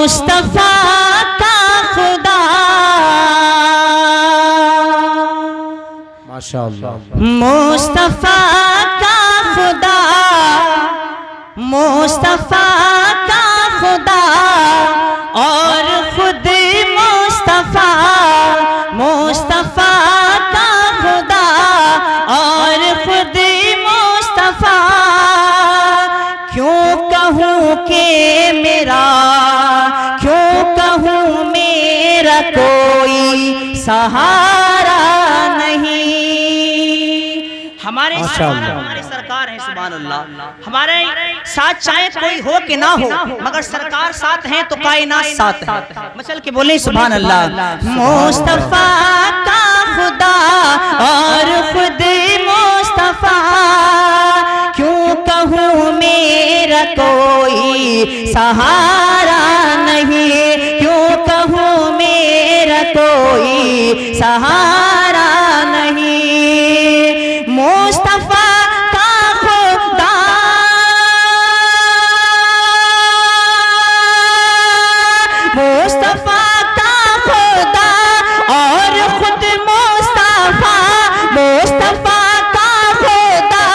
मुस्तफा का खुदा माशाअल्लाह, मुस्तफा का खुदा, मुस्तफा का खुदा और खुद मुस्तफा, मुस्तफा का खुदा और खुद मुस्तफा। क्यों कहूँ कि मेरा, क्यों कहूँ मेरा कोई सहारा नहीं। हमारे हमारी सरकार है, सुभान अल्लाह। हमारे साथ चाहे कोई हो कि ना हो, मगर सरकार साथ है तो कायनात साथ है। मचल के बोले सुभान अल्लाह। मुस्तफा का खुदा और खुद मुस्तफा, क्यों कहूँ मेरा कोई सहारा नहीं, क्यों कहूँ मेरा कोई सहारा नहीं। मुस्तफा का खुदा, मुस्तफा का खुदा और खुद मुस्तफा, मुस्तफा का खुदा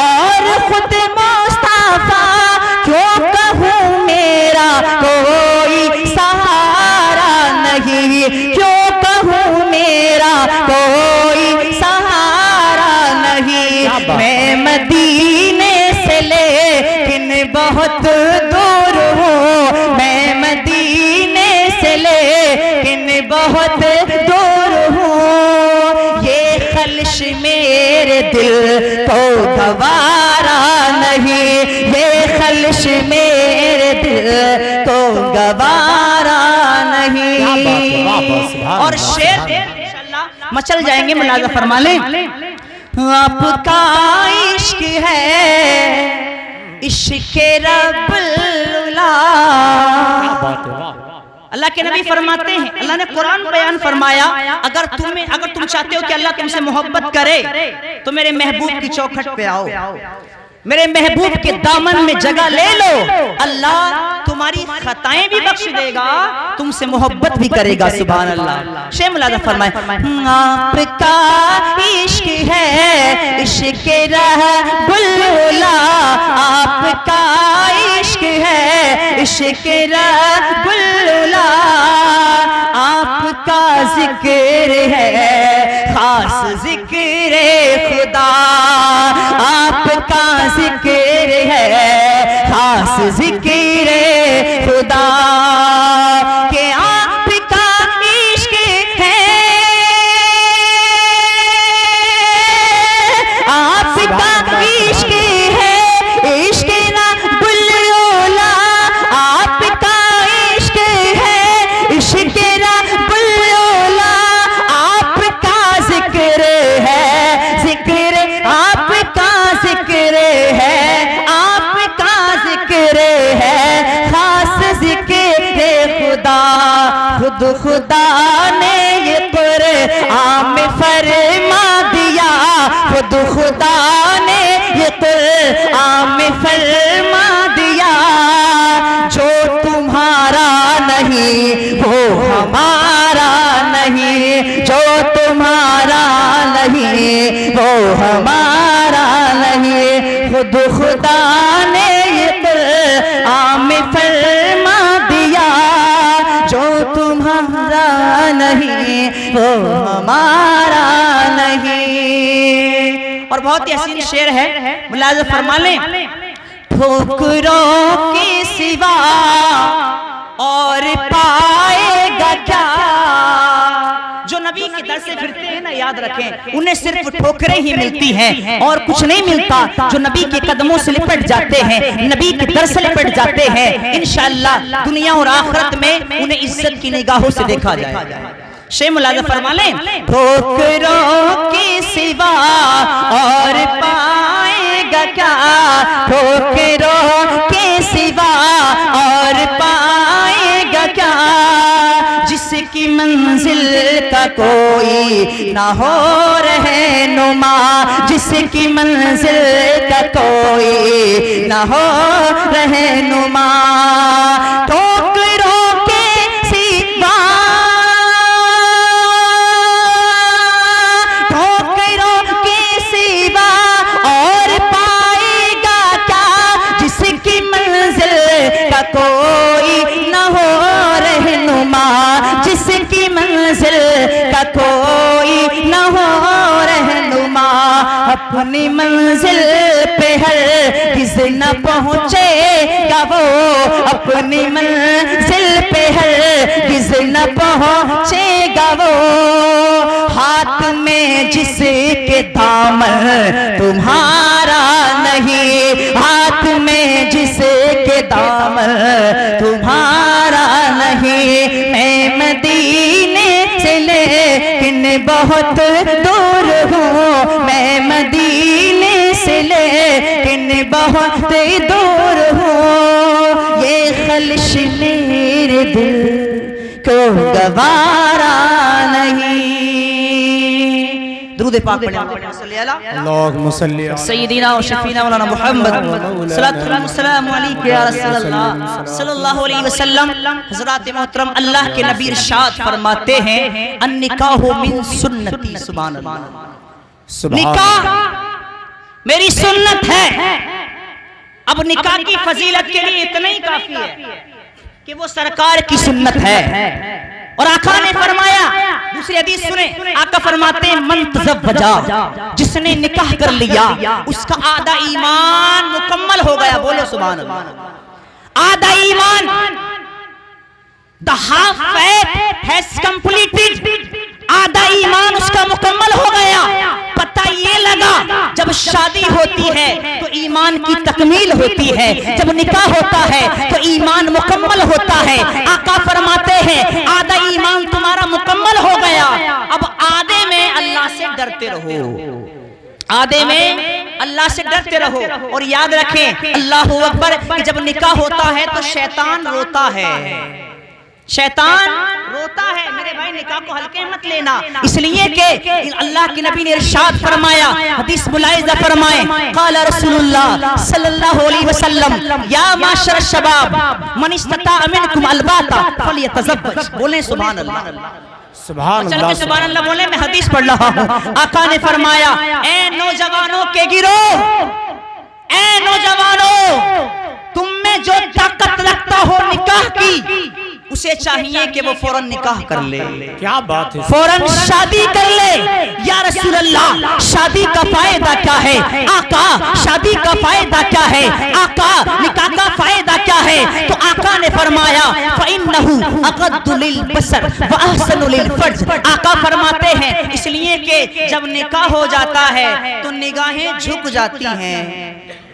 और खुद मुस्तफा। क्यों कहूँ मेरा कोई सहारा नहीं, क्यों कहूँ मेरा कोई सहारा नहीं। मैं मदीने से लेकिन बहुत दूर हूँ, मैं मदीने से लेकिन बहुत दूर हूँ। ये खल्श मेरे दिल को गवारा नहीं, ये खल्श मेरे दिल को गवारा नहीं। और शेर इंशाअल्लाह मचल जाएंगे, मुलाजा फरमा लें। आपका इश्क है इश्क रब्बुल अल्लाह के नबी फरमाते हैं, अल्लाह ने कुरान बयान फरमाया, अगर तुम चाहते हो कि अल्लाह तुमसे मोहब्बत करे तो मेरे महबूब की चौखट पे आओ, मेरे महबूब के दामन में जगह ले लो। अल्लाह तुम्हारी खताएं भी बख्श देगा, तुमसे मोहब्बत भी करेगा। सुभान अल्लाह। शेख मुलाजा फरमाए, आपका इश्क है इश्क रब्बुल, आपका इश्क है इश्क रब्बुल, आपका जिक्र है खास जिक्र खुदा, आपका जिक्र है खास जिक्र खुदा। के आपका इश्क है, आपका इश्क है इश्क रब्बुल औला, आपका इश्क है इश्क रब्बुल औला। आपका जिक्र है जिक्र, आपका जिक्र है, आपका जिक्र है खास जिक्र खुदा। खुद खुदा ने ये कुरान में फरमा दिया, खुद खुदा ने ये कुरान में फरमा दिया। जो तुम्हारा नहीं वो हमारा नहीं, जो तुम्हारा नहीं वो हमारा नहीं। खुद खुदा ने ये कुरान में फरमा दिया, जो तुम्हारा नहीं वो हमारा नहीं। और बहुत ही हसीन शेर है, मुलाज़ा फरमा लें। ठोकरों के सिवा और पाएगा क्या, जो नबी के दर से फिरते हैं ना, याद रखें उन्हें सिर्फ ठोकरें ही मिलती हैं और कुछ नहीं मिलता। जो नबी के कदमों से लिपट जाते हैं, नबी के दर से लिपट जाते हैं, इंशाअल्लाह दुनिया और आखिरत में उन्हें इज्जत की निगाहों से देखा जाएगा। शेख मुलाज़ा फरमा लें, ठोकरों के सिवा और पाएगा क्या, ठोकरों के सिवा और पाएगा क्या। जिसकी मंजिल का कोई ना हो रहनुमा, जिसकी मंजिल का कोई ना हो रहनुमा। ठोकरों अपनी मंजिल पे हरगिज़ न पहुँचेगा वो, अपनी मंजिल पे हरगिज़ न पहुँचेगा वो। हाथ में जिसके दामन तुम्हारा नहीं, हाथ में जिसके दामन तुम्हारा नहीं। मैं मदीने से लेकिन बहुत दूर हूँ, मैं मदीने से लेकिन बहुत दूर हूँ। ये खलिश मेरे दिल को गवारा नहीं। दुरूद पाक पढ़ें। अल्लाहुम्मा सल्ली अला सय्यिदिना व शफीना मौलाना मुहम्मद सल्लल्लाहु अलैहि या रसूलल्लाह सल्लल्लाहु अलैहि वसल्लम। हज़रात मोहतरम, अल्लाह के नबी इरशाद फरमाते हैं, अन्निकाहु मिन सुन्नती। सुभान अल्लाह। निकाह मेरी सुन्नत है। अब निकाह की फजीलत के लिए इतना ही काफी है कि वो सरकार की सुन्नत है। और आका ने फरमाया, दूसरी हदीस सुने, आका फरमाते हैं, मन तज़व्वजा, जिसने निकाह कर लिया उसका आधा ईमान मुकम्मल हो गया। बोलो सुभान अल्लाह। आधा ईमान, the half faith has completed. आधा ईमान उसका मुकम्मल हो गया। पता ये लगा, जब शादी होती है तो ईमान की तकमील होती है, जब निकाह होता है तो ईमान मुकम्मल होता है। आका फरमाते हैं, आधा ईमान तुम्हारा मुकम्मल हो गया, अब आधे में अल्लाह से डरते रहो। आधे में अल्लाह से डरते रहो। और याद रखें, अल्लाहू अकबर, कि जब निकाह होता है तो शैतान रोता है। शैतान रोता है। मेरे भाई, निकाह को हल्के मत लेना, इसलिए कि अल्लाह के नबी ने इरशाद फरमाया, हदीस मुलाहिज़ा फरमाए, क़ाला रसूलुल्लाह सल्लल्लाहु अलैहि वसल्लम, या माशर शबाब मन इस्तता मिनकुम अलबाता फलियतज़व्वज। बोले सुभान अल्लाह। सुभान अल्लाह। सुभान अल्लाह बोले। मैं हदीस पढ़ रहा हूँ। आका ने फरमाया, ए नौजवानों के गिरोह, ए नौजवानों, तुम में जो ताकत रखता हो निकाह की, उसे चाहिए कि वो फौरन निकाह कर ले। क्या बात है, फौरन शादी कर ले। या रसूल अल्लाह, शादी का फायदा क्या है? आका, शादी का फायदा क्या है? आका, निकाह का फायदा क्या है? तो आका ने फरमाया, फ़इन्नहु अग़द्दु लिलबसर व अहसनु लिलफ़र्ज। आका फरमाते हैं, इसलिए कि जब निकाह हो जाता है तो निगाहें झुक जाती हैं।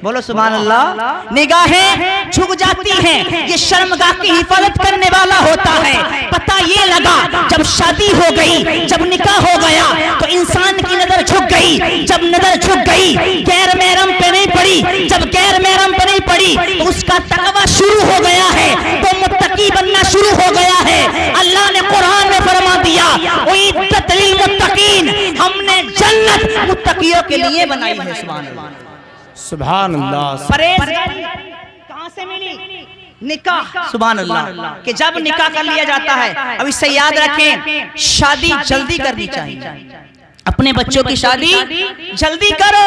बोलो सुभान अल्लाह। निगाहें झुक जाती हैं। ये शर्मगाह की हिफाजत करने वाला होता है। पता ये लगा, जब शादी हो गई, जब निकाह हो गया तो इंसान की नजर झुक गई। जब नजर झुक गई, गैर महरम पे नहीं पड़ी। जब गैर महरम पे नहीं पड़ी तो उसका तकवा शुरू हो गया है, तो मुत्तकी बनना शुरू हो गया है। अल्लाह ने कुरान में फरमा दिया, उइद्दत लिल मुत्तकीन, हमने जन्नत मुत्तकियों के लिए बनाई है। सुभान अल्लाह। सुभान अल्लाह। परहेज़गारी कहां से मिली? निकाह। सुभान अल्लाह। कि जब निकाह कर लिया जाता है, अब इससे याद रखें, शादी जल्दी करनी चाहिए। अपने बच्चों की शादी जल्दी करो,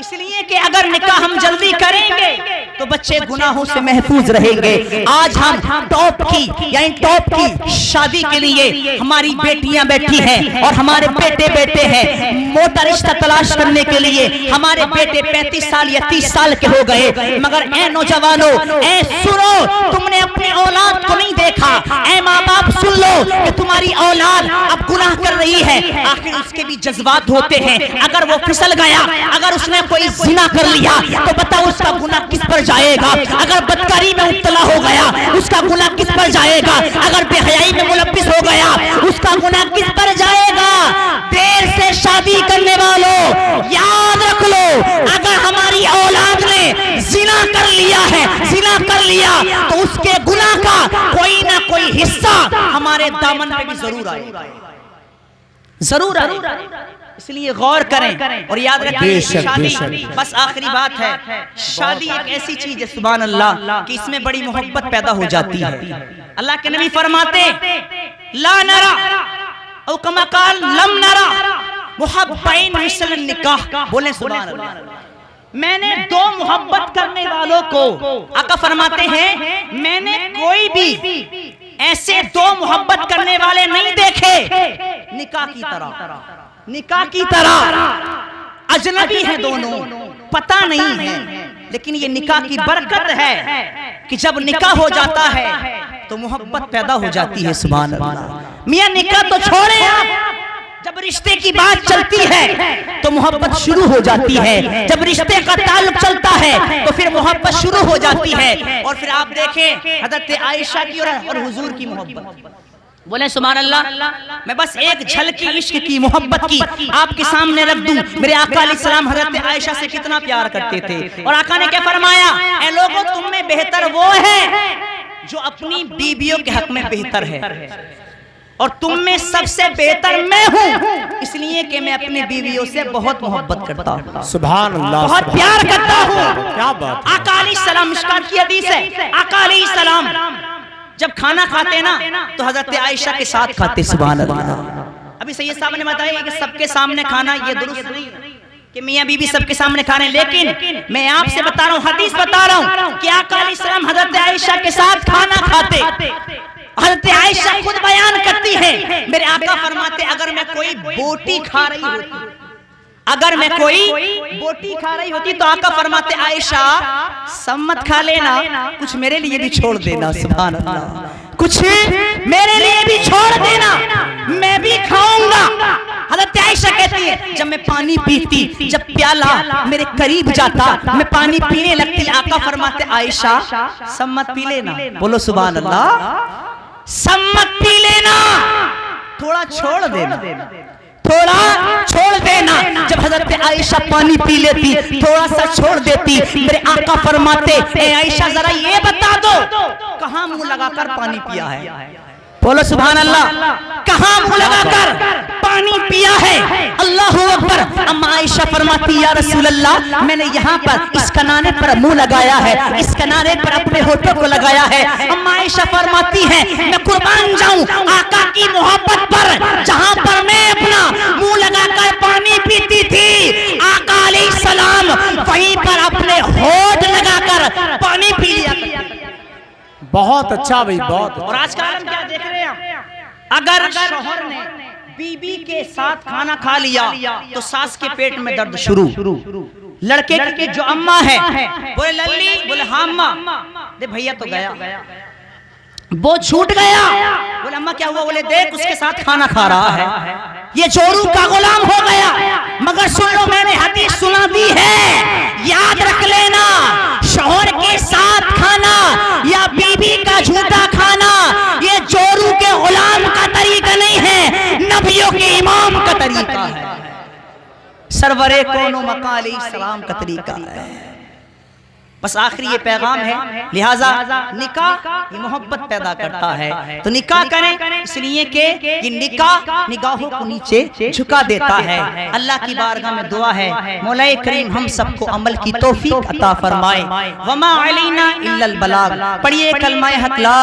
इसलिए कि अगर निकाह हम जल्दी करेंगे तो बच्चे गुनाहों से महफूज रहेंगे। आज हम टॉप की यानी टॉप की शादी के लिए हमारी बेटियां बैठी हैं और हमारे बेटे बैठे हैं मोटा रिश्ता तलाश करने के लिए। हमारे बेटे 35 साल या 30 साल के हो गए, मगर ए नौजवानों, ए सुनो, तुमने अपनी औलाद को नहीं देखा। ए माँ बाप सुन लो कि तुम्हारी औलाद अब गुनाह कर रही है। आखिर उसके भी जज्बात होते हैं। अगर वो फिसल गया, अगर उसने कोई ज़िना कर लिया तो बताओ उसका गुनाह किस पर जाएगा? अगर बदकारी में मुब्तला हो गया उसका गुनाह किस पर जाएगा? अगर बेहयाई में मुलब्बिस हो गया उसका गुनाह किस पर जाएगा? देर से शादी करने वालों याद रख लो, अगर हमारी औलाद ने ज़िना कर लिया है, ज़िना कर लिया, तो उसके गुनाह का कोई ना कोई हिस्सा हमारे दामन पे भी जरूर आएगा, जरूर आएगा। इसलिए गौर करें और याद रखें, शादी बस आखिरी बात है, शादी एक ऐसी चीज है सुभान अल्लाह कि इसमें बड़ी मोहब्बत पैदा हो जाती है। अल्लाह के नबी फरमाते, ला नरा औ कमा काल लम नरा मुहब्बैन मिसल निकाह। बोले सुभान अल्लाह। मैंने दो मोहब्बत करने वालों को, आका फरमाते हैं, मैंने कोई भी ऐसे दो मोहब्बत करने वाले नहीं देखे निकाह की तरह, निकाह की तरह। अजनबी हैं दोनों, पता नहीं है, लेकिन ये निकाह की बरकत है कि जब निकाह हो जाता है तो मोहब्बत पैदा हो जाती है। सुभान अल्लाह। मियां निकाह तो छोड़े आप, जब रिश्ते की बात चलती है तो मोहब्बत शुरू हो जाती है। जब रिश्ते का ताल्लुक चलता है तो फिर मोहब्बत शुरू हो जाती है। और फिर आप देखें हजरत आयशा की और हुजूर की मोहब्बत, बोले सुभान अल्लाह। मैं बस एक झलकी इश्क की मोहब्बत की आपके सामने रख दूं। मेरे आका अलैहिस्सलाम हजरत आयशा से कितना प्यार करते थे, और आका ने क्या फरमाया, ऐ लोगों तुम में बेहतर वो है जो अपनी बीवियों के हक में बेहतर है, और तुम में सबसे बेहतर मैं हूँ, इसलिए कि मैं अपनी बीवियों से बहुत मोहब्बत करता हूँ, सुभान अल्लाह, बहुत प्यार करता हूँ। क्या बात। आका अलैहिस्सलाम, मिशकात की हदीस है, आका अलैहिस्सलाम जब खाना खाते ना तो हजरत आयशा के साथ खाते। सुभान अल्लाह। अभी सैयद साहब ने बताया कि सबके सामने खाना ये दुरुस्त नहीं कि मियां बीबी सबके सामने खा रहे हैं, लेकिन मैं आपसे बता रहा हूँ, हदीस बता रहा हूँ कि आका अलैहिस्सलाम हजरत आयशा के साथ खाना खाते। हजरत आयशा खुद बयान करती है, मेरे आका फरमाते अगर मैं कोई बोटी खा रही होती, अगर मैं कोई बोटी खा रही होती तो आका फरमाते आयशा सम्मत खा लेना, कुछ मेरे लिए भी छोड़ देना। सुभान अल्लाह। कुछ मेरे लिए भी छोड़ देना, मैं भी खाऊंगा। हजरत आयशा कहती है जब मैं पानी पीती, जब प्याला मेरे करीब जाता, मैं पानी पीने लगती, आका फरमाते आयशा सम्मत पी लेना। बोलो सुभान अल्लाह। सम्मत पी लेना, थोड़ा छोड़ देना, थोड़ा छोड़ देना। जब हजरत आयशा पानी पी लेती, थोड़ा सा छोड़ देती, मेरे आका फरमाते ए आयशा जरा ये बता दो कहां मुंह लगाकर पानी पिया है। बोलो सुभान अल्लाह। कहां मुंह लगाकर पानी पिया है। अल्लाहू अकबर। अम्मा आयशा फरमाती या रसूल अल्लाह, मैंने यहाँ पर इस कनारे पर मुंह लगाया है, इस कनारे पर अपने होठों को लगाया है। अम्मा आयशा फरमाती है मैं कुर्बान जाऊं आका की मोहब्बत पर, जहां पर मैं अपना मुंह लगाकर पानी पीती थी, आका अलैहिस्सलाम वहीं पर अपने होठ लगाकर पानी पी लिया करते। बहुत अच्छा भाई, बहुत। और आज का आलम क्या देख रहे हैं आप, अगर शौहर ने बीबी के साथ खाना खा लिया तो सास के पेट में दर्द शुरू। लड़के की जो अम्मा है बोले लल्ली, बोले हाँ अम्मा, दे भैया तो गया, वो छूट गया। बोले अम्मा क्या हुआ, बोले देख उसके साथ खाना खा रहा है, ये चोरू का गुलाम हो गया। मगर सुन लो, मैंने हदीस सुना दी है, याद रख लेना, शौहर के साथ खाना या बीबी का झूठा खाना ये चोरू के गुलाम का तरीका नहीं है, नबियों के इमाम का तरीका है, सरवरे कोनो मका अलैहिस्सलाम का तरीका है। बस आखिरी ये पैगाम है, लिहाजा निकाह ये मोहब्बत पैदा करता है, तो निकाह करें, इसलिए कि ये निकाह निगाहों को नीचे झुका देता है। अल्लाह की बारगाह में दुआ है मौलाए करीम हम सबको अमल की तौफीक अता फरमाए। वमा अलैना इल्लल बलाग। पढ़िए कलमाए हक ला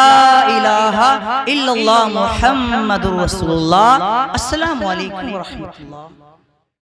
इलाहा इल्लल्लाह मुहम्मदुर रसूलुल्लाह। अस्सलामु अलैकुम व रहमतुल्लाह।